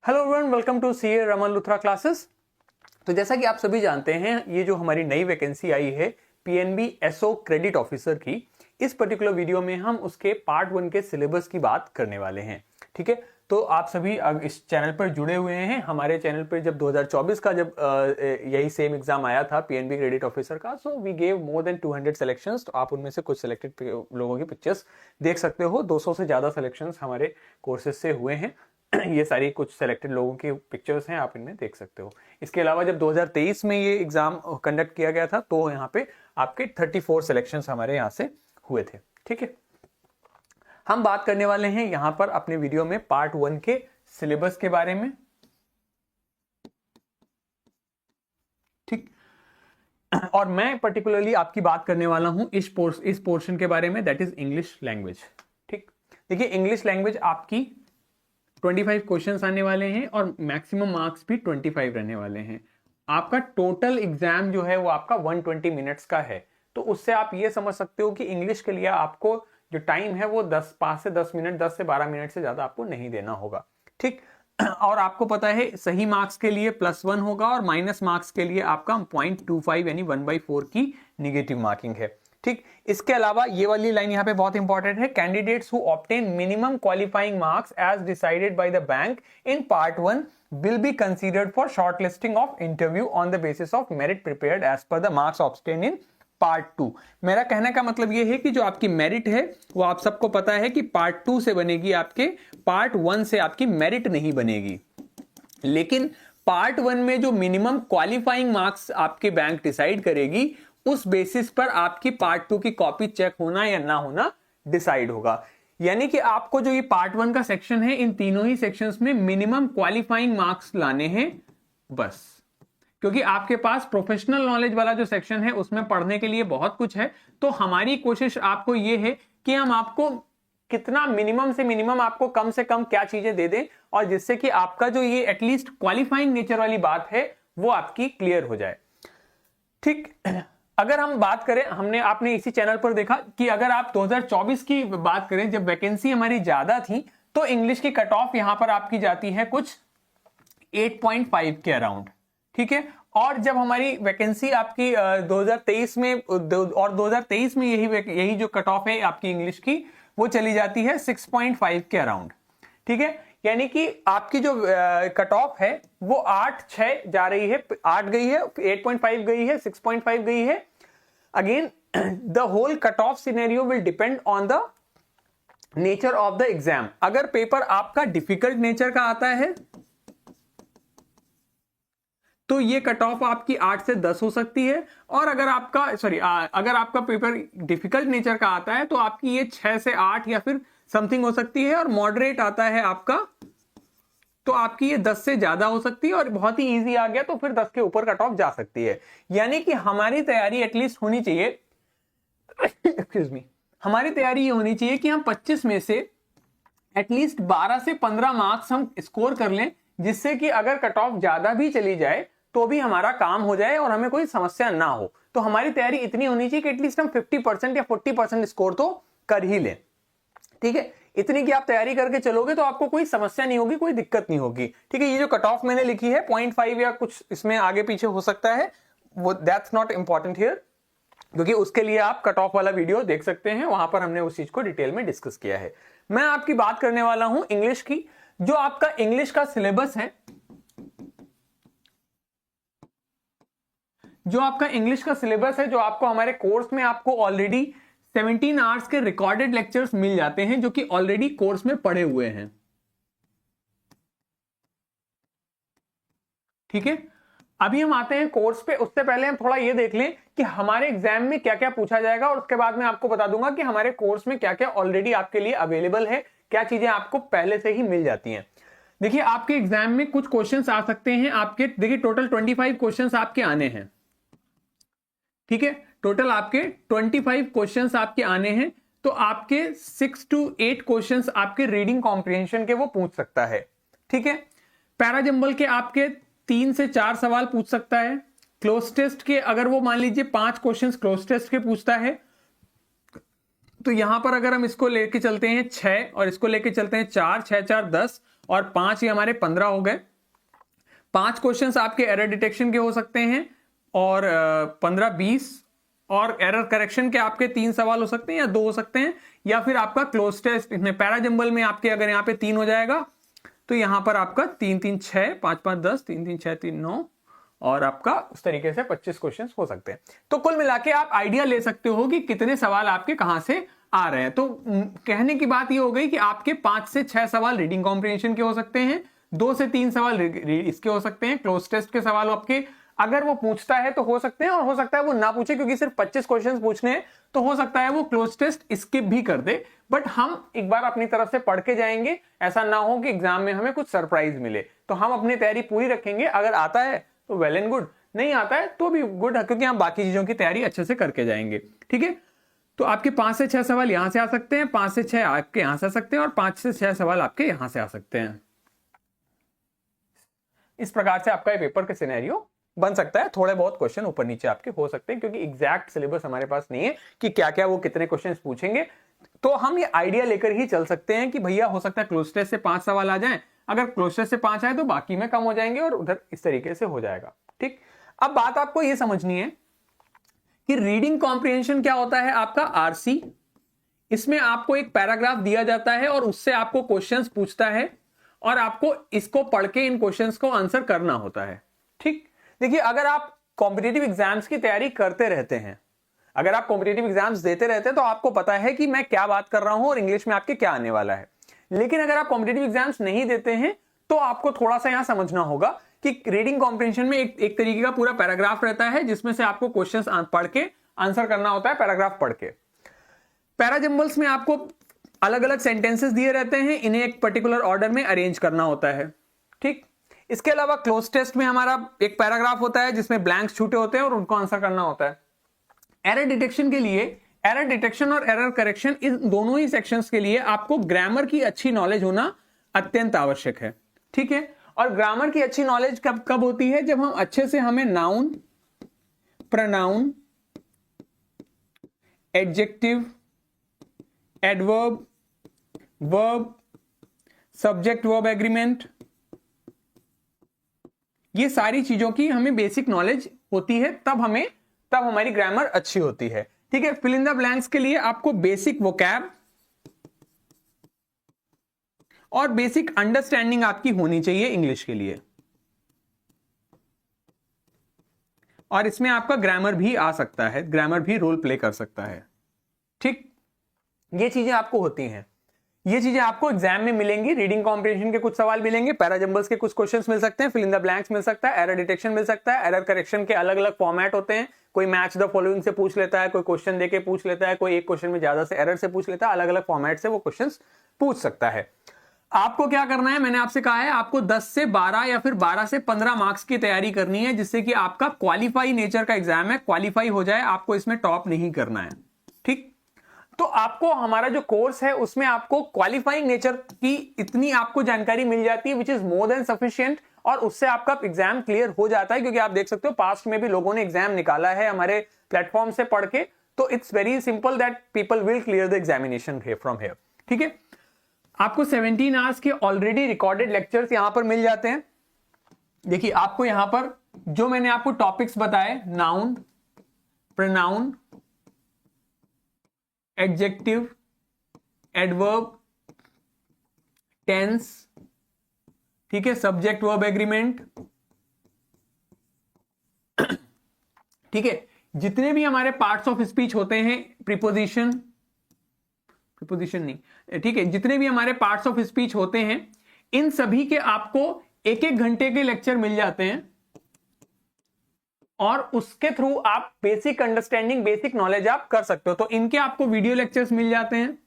Hello everyone, welcome to CA Raman Luthra classes. तो जैसा कि आप सभी जानते हैं, ये जो हमारी नई वैकेंसी आई है पीएनबी एसओ क्रेडिट ऑफिसर की, इस पर्टिकुलर वीडियो में हम उसके पार्ट 1 के सिलेबस की बात करने वाले हैं। ठीक है, तो आप सभी इस चैनल पर जुड़े हुए हैं। हमारे चैनल पर जब 2024 का जब यही सेम एग्जाम आया था पीएनबी क्रेडिट ऑफिसर का, so we gave more than 200 selections. तो आप उनमें से कुछ सिलेक्टेड लोगों की पिक्चर्स देख सकते हो। 200 से ज्यादा सिलेक्शंस हमारे कोर्सेज से हुए हैं। ये सारी कुछ सेलेक्टेड लोगों की पिक्चर्स हैं, आप इनमें देख सकते हो। इसके अलावा जब 2023 में ये एग्जाम कंडक्ट किया गया था तो यहाँ पे आपके 34 सिलेक्शंस हमारे यहाँ से हुए थे। ठीक है, हम बात करने वाले हैं यहाँ पर अपने वीडियो में पार्ट 1 के सिलेबस के बारे में। ठीक, और मैं पर्टिकुलरली आपकी बात करने वाला हूं इस पोर्शन के बारे में, दैट इज इंग्लिश लैंग्वेज। ठीक, देखिए इंग्लिश लैंग्वेज आपकी 25 क्वेश्चंस आने वाले हैं और मैक्सिमम मार्क्स भी 25 रहने वाले हैं। आपका टोटल एग्जाम जो है वो आपका 120 मिनट्स का है। तो उससे आप ये समझ सकते हो कि इंग्लिश के लिए आपको जो टाइम है वो 5 से 10 मिनट, 10 से 12 मिनट से ज्यादा आपको नहीं देना होगा। ठीक, और आपको पता है सही मार्क्स के लिए +1 होगा और माइनस मार्क्स के लिए आपका 0.25 यानी 1/4 की निगेटिव मार्किंग है। ठीक, इसके अलावा ये वाली लाइन यहाँ पे बहुत इंपॉर्टेंट है। Candidates who obtain minimum qualifying marks as decided by the bank in part 1 will be considered for shortlisting of interview on the basis of merit prepared as per the marks obtained in part 2। मेरा कहने का मतलब यह है कि जो आपकी merit है वो आप सबको पता है कि पार्ट 2 से बनेगी, आपके पार्ट 1 से आपकी मेरिट नहीं बनेगी। लेकिन पार्ट 1 में जो मिनिमम क्वालिफाइंग मार्क्स आपके बैंक डिसाइड करेगी, उस बेसिस पर आपकी पार्ट 2 की कॉपी चेक होना या ना होना डिसाइड होगा। यानी कि आपको जो ये पार्ट 1 का सेक्शन है, इन तीनों ही सेक्शंस में मिनिमम क्वालिफाइंग मार्क्स लाने हैं बस। क्योंकि आपके पास प्रोफेशनल नॉलेज वाला जो सेक्शन है उसमें पढ़ने के लिए बहुत कुछ है। तो हमारी कोशिश आपको ये है कि हम आपको कितना मिनिमम से मिनिमम, आपको कम से कम क्या चीजें दे दें, और जिससे कि आपका जो ये एटलीस्ट क्वालिफाइंग नेचर वाली बात है वो आपकी क्लियर हो जाए। ठीक, अगर हम बात करें, आपने इसी चैनल पर देखा कि अगर आप 2024 की बात करें, जब वैकेंसी हमारी ज्यादा थी तो इंग्लिश की कट ऑफ यहां पर आपकी जाती है कुछ 8.5 के अराउंड। ठीक है, और जब हमारी वैकेंसी आपकी 2023 में और 2023 में यही जो कट ऑफ है आपकी इंग्लिश की, वो चली जाती है 6.5 के अराउंड। ठीक है, यानी कि आपकी जो कट ऑफ है वो 8-6 जा रही है, 8 गई है, 8.5 गई है, 6.5 गई है। Again the whole cut off scenario will depend on the nature of the exam. अगर पेपर आपका डिफिकल्ट नेचर का आता है तो ये कट ऑफ आपकी 8 से 10 हो सकती है, और अगर आपका पेपर डिफिकल्ट नेचर का आता है तो आपकी ये 6 से 8 या फिर समथिंग हो सकती है, और मॉडरेट आता है आपका तो आपकी ये 10 से ज्यादा हो सकती है, और बहुत ही इजी आ गया तो फिर 10 के ऊपर कट ऑफ जा सकती है। यानी कि हमारी तैयारी एटलीस्ट होनी चाहिए एक्सक्यूज मी, हमारी तैयारी ये होनी चाहिए कि हम 25 में से एटलीस्ट 12 से 15 मार्क्स हम स्कोर कर लें, जिससे कि अगर कट ऑफ ज्यादा भी चली जाए तो भी हमारा काम हो जाए और हमें कोई समस्या ना हो। तो हमारी तैयारी इतनी होनी चाहिए कि एटलीस्ट हम 50% या 40% स्कोर तो कर ही लें। ठीक है, इतनी की आप तैयारी करके चलोगे तो आपको कोई समस्या नहीं होगी, कोई दिक्कत नहीं होगी। ठीक है, ये जो कट ऑफ मैंने लिखी है 0.5 या कुछ इसमें आगे पीछे हो सकता है, वो दैट्स नॉट इंपॉर्टेंट हियर, क्योंकि उसके लिए आप कट ऑफ वाला वीडियो देख सकते हैं, वहां पर हमने उस चीज को डिटेल में डिस्कस किया है। मैं आपकी बात करने वाला हूं इंग्लिश की। जो आपका इंग्लिश का सिलेबस है, जो आपको हमारे कोर्स में आपको ऑलरेडी 17 आवर्स के रिकॉर्डेड लेक्चर्स मिल जाते हैं, जो कि ऑलरेडी कोर्स में पढ़े हुए हैं। ठीक है, अभी हम आते हैं कोर्स पे। उससे पहले हम थोड़ा ये देख लें कि हमारे एग्जाम में क्या क्या पूछा जाएगा, और उसके बाद मैं आपको बता दूंगा कि हमारे कोर्स में क्या क्या ऑलरेडी आपके लिए अवेलेबल है, क्या चीजें आपको पहले से ही मिल जाती हैं। देखिए, आपके एग्जाम में कुछ क्वेश्चंस आ सकते हैं आपके, देखिए टोटल 25 क्वेश्चंस आपके आने हैं। ठीक है, टोटल आपके 25 क्वेश्चंस आपके आने हैं। तो आपके 6 to 8 क्वेश्चंस आपके रीडिंग कॉम्प्रिहेंशन के वो पूछ सकता है। ठीक है, पैराजंबल के आपके 3 से 4 सवाल पूछ सकता है। क्लोज टेस्ट के अगर वो मान लीजिए 5 क्वेश्चंस क्लोज टेस्ट के पूछता है, तो यहां पर अगर हम इसको लेके चलते हैं 6 और इसको लेके चलते हैं 4, 6 4 10, और 5 ये हमारे 15 हो गए। 5 क्वेश्चंस आपके एरर डिटेक्शन के हो सकते हैं और 15 20, और एरर करेक्शन के आपके 3 सवाल हो सकते हैं या 2 हो सकते हैं, या फिर आपका क्लोज टेस्ट इसमें पैराजंबल में आपके अगर यहाँ पे 3 हो जाएगा तो यहां पर आपका 3 3 6 5 5 10, 3 3 6 3 9, और आपका उस तरीके से 25 क्वेश्चंस हो सकते हैं। तो कुल मिला के आप आइडिया ले सकते हो कि कितने सवाल आपके कहां से आ रहे हैं। तो कहने की बात ये हो गई कि आपके 5 से 6 सवाल रीडिंग कॉम्प्रिहेंशन के हो सकते हैं, 2 से 3 सवाल इसके हो सकते हैं, क्लोज टेस्ट के सवाल आपके अगर वो पूछता है तो हो सकते हैं, और हो सकता है वो ना पूछे, क्योंकि सिर्फ 25 क्वेश्चंस पूछने हैं तो हो सकता है वो क्लोज टेस्ट स्किप भी कर दे। बट हम एक बार अपनी तरफ से पढ़ के जाएंगे, ऐसा ना हो कि एग्जाम में हमें कुछ सरप्राइज मिले। तो हम अपनी तैयारी पूरी रखेंगे, अगर आता है तो वेल एंड गुड, नहीं आता है तो भी गुड, क्योंकि हम बाकी चीजों की तैयारी अच्छे से करके जाएंगे। ठीक है, तो आपके 5 से 6 सवाल यहां से आ सकते हैं, 5 से 6 आपके यहां से आ सकते हैं, और 5 से 6 सवाल आपके यहां से आ सकते हैं। इस प्रकार से आपका पेपर का सिनेरियो बन सकता है। थोड़े बहुत क्वेश्चन ऊपर नीचे आपके हो सकते हैं, क्योंकि एग्जैक्ट सिलेबस हमारे पास नहीं है कि क्या क्या वो कितने क्वेश्चन पूछेंगे। तो हम ये आइडिया लेकर ही चल सकते हैं कि भैया हो सकता है क्लोज टेस्ट से 5 सवाल आ जाएं, अगर क्लोज टेस्ट से 5 आए तो बाकी में कम हो जाएंगे, और उधर इस तरीके से हो जाएगा। ठीक, अब बात आपको ये समझनी है कि रीडिंग कॉम्प्रिहेंशन क्या होता है आपका आरसी। इसमें आपको एक पैराग्राफ दिया जाता है और उससे आपको क्वेश्चंस पूछता है, और आपको इसको पढ़ के इन क्वेश्चंस को आंसर करना होता है। ठीक, देखिए अगर आप कॉम्पिटिटिव एग्जाम्स की तैयारी करते रहते हैं, अगर आप कॉम्पिटिटिव एग्जाम्स देते रहते हैं तो आपको पता है कि मैं क्या बात कर रहा हूं और इंग्लिश में आपके क्या आने वाला है। लेकिन अगर आप कॉम्पिटिटिव एग्जाम्स नहीं देते हैं तो आपको थोड़ा सा यहां समझना होगा कि रीडिंग कॉम्प्रिहेंशन में एक तरीके का पूरा पैराग्राफ रहता है, जिसमें से आपको क्वेश्चंस पढ़ के आंसर करना होता है, पैराग्राफ पढ़ के। पैराजंबल्स में आपको अलग अलग सेंटेंसेस दिए रहते हैं, इन्हें एक पर्टिकुलर ऑर्डर में अरेंज करना होता है। ठीक, इसके अलावा क्लोज टेस्ट में हमारा एक पैराग्राफ होता है जिसमें ब्लैंक्स छूटे होते हैं और उनको आंसर करना होता है। एरर डिटेक्शन के लिए, एरर डिटेक्शन और एरर करेक्शन, इन दोनों ही सेक्शंस के लिए आपको ग्रामर की अच्छी नॉलेज होना अत्यंत आवश्यक है। ठीक है, और ग्रामर की अच्छी नॉलेज कब कब होती है? जब हम अच्छे से हमें noun, pronoun, adjective, adverb, verb, subject verb agreement, ये सारी चीजों की हमें बेसिक नॉलेज होती है, तब हमारी ग्रामर अच्छी होती है। ठीक है, फिल इन द ब्लैंक्स के लिए आपको बेसिक वोकैब और बेसिक अंडरस्टैंडिंग आपकी होनी चाहिए इंग्लिश के लिए, और इसमें आपका ग्रामर भी आ सकता है, ग्रामर भी रोल प्ले कर सकता है। ठीक, ये चीजें आपको होती हैं, ये चीजें आपको एग्जाम में मिलेंगी। रीडिंग कॉम्प्रिहेंशन के कुछ सवाल मिलेंगे, पैराजंबल्स के कुछ क्वेश्चंस मिल सकते हैं, फिल इन द ब्लैंक्स मिल सकता है, एरर डिटेक्शन मिल सकता है। एरर करेक्शन के अलग अलग फॉर्मेट होते हैं, कोई मैच द फॉलोइंग से पूछ लेता है, कोई क्वेश्चन देके पूछ लेता है, कोई एक क्वेश्चन में ज्यादा से एरर से पूछ लेता है, अलग अलग फॉर्मेट से वो क्वेश्चन पूछ सकता है। आपको क्या करना है, मैंने आपसे कहा है आपको 10 से 12 या फिर 12 से 15 मार्क्स की तैयारी करनी है, जिससे कि आपका क्वालिफाई नेचर का एग्जाम है, क्वालिफाई हो जाए, आपको इसमें टॉप नहीं करना है। ठीक, तो आपको हमारा जो कोर्स है उसमें आपको क्वालिफाइंग नेचर की इतनी आपको जानकारी मिल जाती है, which is more than sufficient, और उससे आपका एग्जाम क्लियर हो जाता है। क्योंकि आप देख सकते हो पास्ट में भी लोगों ने एग्जाम निकाला है हमारे प्लेटफॉर्म से पढ़ के, तो it's very simple that people will clear the examination from here. ठीक है, आपको 17 आवर्स के ऑलरेडी रिकॉर्डेड लेक्चर्स यहां पर मिल जाते हैं। देखिए आपको यहां पर जो मैंने आपको टॉपिक्स बताए, noun, pronoun, adjective, adverb, tense, ठीक है, सब्जेक्ट वर्ब एग्रीमेंट, ठीक है, जितने भी हमारे पार्ट्स ऑफ स्पीच होते हैं, प्रीपोजिशन नहीं, ठीक है, जितने भी हमारे पार्ट्स ऑफ स्पीच होते हैं, इन सभी के आपको 1-1 घंटे के लेक्चर मिल जाते हैं, और उसके थ्रू आप बेसिक अंडरस्टैंडिंग, बेसिक नॉलेज आप कर सकते हो। तो इनके आपको वीडियो लेक्चर्स मिल जाते हैं।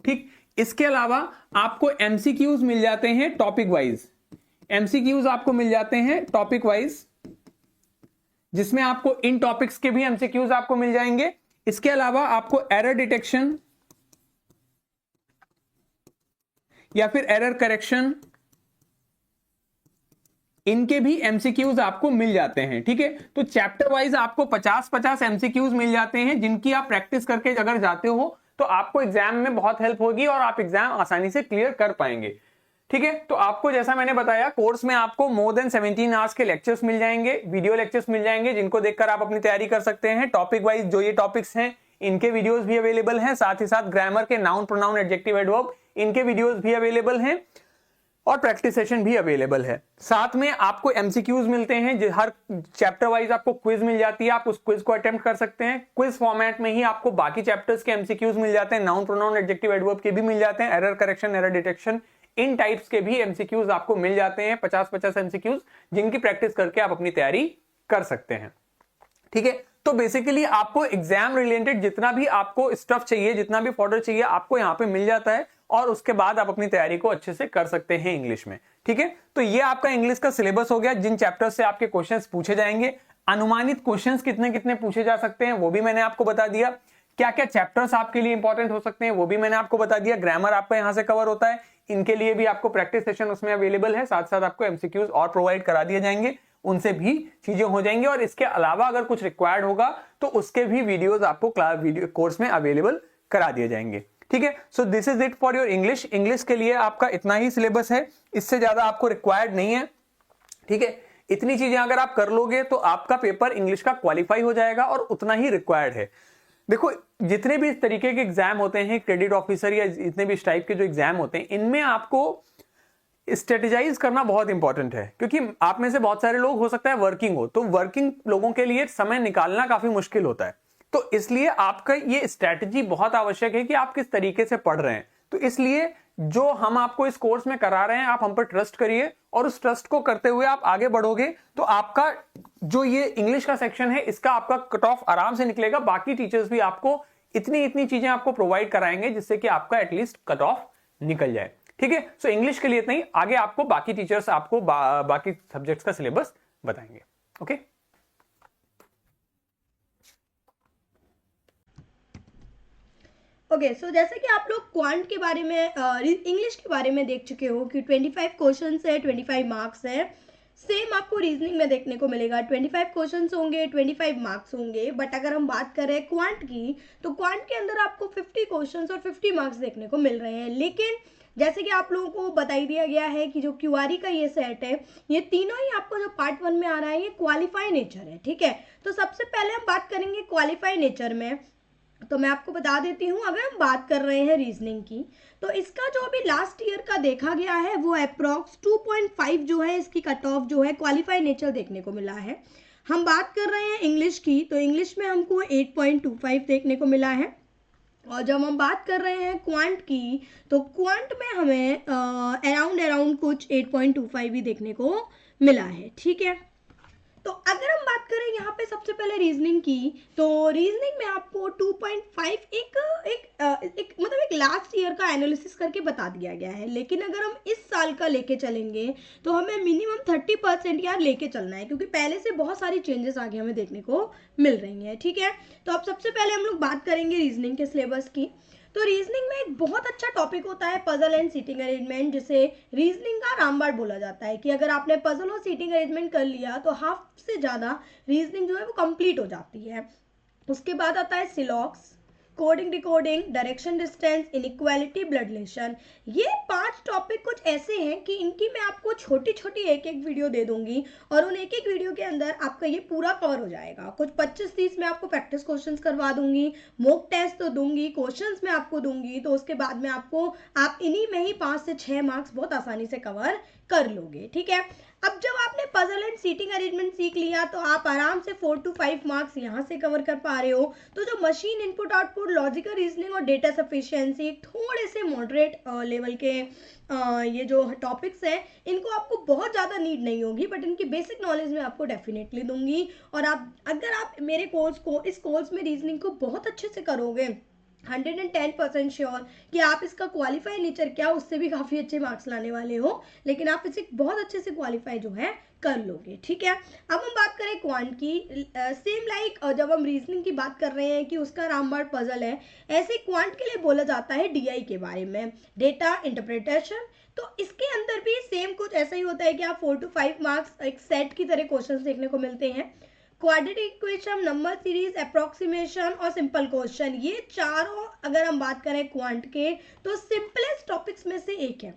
ठीक, इसके अलावा आपको एमसीक्यूज मिल जाते हैं टॉपिक वाइज, एमसीक्यूज आपको मिल जाते हैं टॉपिक वाइज, जिसमें आपको इन टॉपिक्स के भी एमसीक्यूज आपको मिल जाएंगे। इसके अलावा आपको एरर डिटेक्शन या फिर एरर करेक्शन, इनके भी एमसीक्यूज आपको मिल जाते हैं। ठीक है, तो चैप्टर वाइज आपको 50-50 एमसीक्यूज मिल जाते हैं, जिनकी आप प्रैक्टिस करके अगर जाते हो तो आपको एग्जाम में बहुत हेल्प होगी और आप एग्जाम आसानी से क्लियर कर पाएंगे। ठीक है, तो आपको जैसा मैंने बताया कोर्स में आपको मोर देन 17 आवर्स के लेक्चर्स मिल जाएंगे, वीडियो लेक्चर्स मिल जाएंगे, जिनको देखकर आप अपनी तैयारी कर सकते हैं। टॉपिक वाइज जो ये टॉपिक्स हैं इनके वीडियोस भी अवेलेबल हैं, साथ ही साथ ग्रामर के नाउन प्रोनाउन एडजेक्टिव एडवर्ब इनके वीडियोस भी अवेलेबल हैं और प्रैक्टिस सेशन भी अवेलेबल है। साथ में आपको एमसीक्यूज मिलते हैं, हर चैप्टर वाइज आपको क्विज मिल जाती है, आप उस क्विज को अटेम्प्ट कर सकते हैं। क्विज फॉर्मेट में ही आपको बाकी चैप्टर्स के एमसीक्यूज मिल जाते हैं, नाउन प्रोनाउन एडजेक्टिव एडवर्ब के भी मिल जाते हैं, एरर करेक्शन एरर डिटेक्शन इन टाइप्स के भी एमसीक्यूज आपको मिल जाते हैं, 50-50 एमसीक्यूज, जिनकी प्रैक्टिस करके आप अपनी तैयारी कर सकते हैं। ठीक है, तो बेसिकली आपको एग्जाम रिलेटेड जितना भी आपको स्टफ चाहिए, जितना भी फॉर्डर चाहिए, आपको यहाँ पे मिल जाता है और उसके बाद आप अपनी तैयारी को अच्छे से कर सकते हैं इंग्लिश में। ठीक है, तो ये आपका इंग्लिश का सिलेबस हो गया, जिन चैप्टर से आपके क्वेश्चंस पूछे जाएंगे। अनुमानित क्वेश्चंस कितने कितने पूछे जा सकते हैं वो भी मैंने आपको बता दिया। क्या क्या चैप्टर्स आपके लिए इंपॉर्टेंट हो सकते हैं वो भी मैंने आपको बता दिया। ग्रामर आपका यहां से कवर होता है, इनके लिए भी आपको प्रैक्टिस सेशन उसमें अवेलेबल है, साथ साथ आपको एमसीक्यूज और प्रोवाइड करा दिए जाएंगे, उनसे भी चीजें हो जाएंगी। और इसके अलावा अगर कुछ रिक्वायर्ड होगा तो उसके भी वीडियोस आपको वीडियो कोर्स में अवेलेबल करा दिए जाएंगे। ठीक है, so this is it for your English. English के लिए आपका इतना ही सिलेबस है, इससे ज्यादा आपको रिक्वायर्ड नहीं है। ठीक है, इतनी चीजें अगर आप कर लोगे तो आपका पेपर इंग्लिश का क्वालिफाई हो जाएगा और उतना ही रिक्वायर्ड है। देखो, जितने भी इस तरीके के एग्जाम होते हैं, क्रेडिट ऑफिसर या इतने भी इस टाइप के जो एग्जाम होते हैं, इनमें आपको स्ट्रेटेजाइज करना बहुत इंपॉर्टेंट है, क्योंकि आप में से बहुत सारे लोग हो सकता है वर्किंग हो, तो वर्किंग लोगों के लिए समय निकालना काफी मुश्किल होता है। तो इसलिए आपका ये स्ट्रेटेजी बहुत आवश्यक है कि आप किस तरीके से पढ़ रहे हैं। तो इसलिए जो हम आपको इस कोर्स में करा रहे हैं, आप हम पर ट्रस्ट करिए और उस ट्रस्ट को करते हुए आप आगे बढ़ोगे तो आपका जो ये इंग्लिश का सेक्शन है इसका आपका कट ऑफ आराम से निकलेगा। बाकी टीचर्स भी आपको इतनी चीजें आपको प्रोवाइड कराएंगे जिससे कि आपका एटलीस्ट कट ऑफ निकल जाए। ठीक है, सो इंग्लिश के लिए इतना ही, आगे आपको बाकी टीचर्स आपको बाकी सब्जेक्ट्स का सिलेबस बताएंगे। ओके, ओके सो जैसे कि आप लोग क्वांट के बारे में इंग्लिश के बारे में देख चुके हो कि 25 क्वेश्चंस है, 25 मार्क्स है। सेम आपको रीजनिंग में देखने को मिलेगा, 25 क्वेश्चंस होंगे, 25 मार्क्स होंगे। बट अगर हम बात करें क्वांट की, तो क्वांट के अंदर आपको 50 क्वेश्चंस और 50 मार्क्स देखने को मिल रहे हैं। लेकिन जैसे कि आप लोगों को बताई दिया गया है कि जो क्यूआरई का ये सेट है, ये तीनों ही आपको जो पार्ट 1 में आ रहा है, ये क्वालिफाई नेचर है। ठीक है, तो सबसे पहले हम बात करेंगे क्वालिफाई नेचर में। तो मैं आपको बता देती हूँ, अगर हम बात कर रहे हैं रीजनिंग की, तो इसका जो अभी लास्ट ईयर का देखा गया है वो अप्रॉक्स 2.5 जो है इसकी कट ऑफ जो है क्वालिफाई नेचर देखने को मिला है। हम बात कर रहे हैं इंग्लिश की, तो इंग्लिश में हमको 8.25 देखने को मिला है। और जब हम बात कर रहे हैं क्वांट की, तो क्वांट में हमें अराउंड कुछ 8.25 भी देखने को मिला है। ठीक है, तो अगर हम बात करें यहाँ पे सबसे पहले रीजनिंग की, तो रीजनिंग में आपको 2.5 एक मतलब एक लास्ट ईयर का एनालिसिस करके बता दिया गया है। लेकिन अगर हम इस साल का लेके चलेंगे तो हमें मिनिमम 30% यार लेके चलना है, क्योंकि पहले से बहुत सारी चेंजेस आगे हमें देखने को मिल रही हैं। ठीक है, तो अब सबसे पहले हम लोग बात करेंगे रीजनिंग के सिलेबस की। तो रीजनिंग में एक बहुत अच्छा टॉपिक होता है पजल एंड सीटिंग अरेंजमेंट, जिसे रीजनिंग का रामबाण बोला जाता है। कि अगर आपने पजल और सीटिंग अरेंजमेंट कर लिया तो हाफ से ज़्यादा रीजनिंग जो है वो कंप्लीट हो जाती है। उसके बाद आता है सिलॉक्स, coding decoding, direction distance, inequality, blood relation. ये 5 टॉपिक कुछ ऐसे हैं कि इनकी मैं आपको छोटी छोटी एक वीडियो दे दूंगी और उन एक वीडियो के अंदर आपका ये पूरा कवर हो जाएगा। कुछ 25-30 में आपको प्रैक्टिस क्वेश्चंस करवा दूंगी, मॉक टेस्ट तो दूंगी, क्वेश्चंस में आपको दूंगी, तो उसके बाद में आपको आप इन्हीं में ही 5 से 6 मार्क्स बहुत आसानी से कवर कर लोगे। ठीक है, अब जब आपने पजल एंड सीटिंग अरेंजमेंट सीख लिया तो आप आराम से 4 to 5 मार्क्स यहाँ से कवर कर पा रहे हो। तो जो machine input output, logical reasoning और डेटा सफिशिएंसी, थोड़े से मॉडरेट लेवल के ये जो टॉपिक्स हैं, इनको आपको बहुत ज़्यादा नीड नहीं होगी, बट इनकी बेसिक नॉलेज मैं आपको डेफिनेटली दूंगी। और अगर आप मेरे इस कोर्स में रीजनिंग को बहुत अच्छे से करोगे, 110% श्योर कि आप इसका क्वालिफाई नेचर क्या उससे भी काफ़ी अच्छे मार्क्स लाने वाले हो, लेकिन आप इसे बहुत अच्छे से क्वालिफाई जो है कर लोगे। ठीक है, अब हम बात करें क्वांट की, सेम लाइक जब हम रीजनिंग की बात कर रहे हैं कि उसका रामबाण पजल है, ऐसे क्वांट के लिए बोला जाता है डीआई के बारे में, डेटा इंटरप्रिटेशन। तो इसके अंदर भी सेम कुछ ऐसा ही होता है कि आप 4 to 5 मार्क्स एक सेट की तरह क्वेश्चन देखने को मिलते हैं। Quadratic equation, number series, approximation और सिंपल क्वेश्चन, ये चारों अगर हम बात करें क्वांट के, तो सिंपलेस्ट टॉपिक्स में से एक है।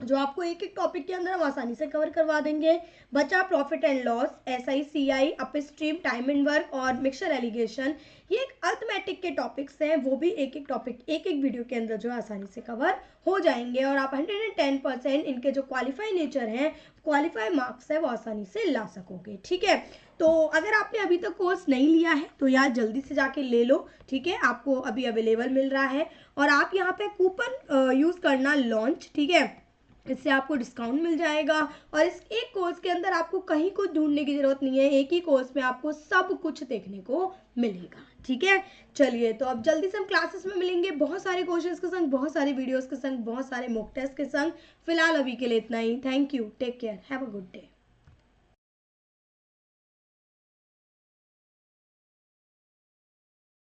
जो आपको एक एक टॉपिक के अंदर हम आसानी से कवर करवा देंगे। बचा profit and loss, SI, CI, upstream, time and work और मिक्सचर एलिगेशन, ये एक अर्थमेटिक के टॉपिक्स हैं, वो भी एक एक टॉपिक एक एक वीडियो के अंदर जो आसानी से कवर हो जाएंगे और आप 110% इनके जो क्वालिफाई नेचर हैं, क्वालिफाई मार्क्स है, वो आसानी से ला सकोगे। ठीक है, तो अगर आपने अभी तक कोर्स नहीं लिया है तो यार जल्दी से जाके ले लो। ठीक है, आपको अभी अवेलेबल मिल रहा है और आप यहाँ पे कूपन यूज़ करना लॉन्च। ठीक है, इससे आपको डिस्काउंट मिल जाएगा और इस एक कोर्स के अंदर आपको कहीं कुछ ढूंढने की जरूरत नहीं है, एक ही कोर्स में आपको सब कुछ देखने को मिलेगा। ठीक है, चलिए तो अब जल्दी से हम क्लासेस में मिलेंगे बहुत सारे क्वेश्चंस के संग, बहुत सारे वीडियोस के संग, बहुत सारे मॉक टेस्ट के संग। फिलहाल अभी के लिए इतना ही। Thank you, take care, have a good day.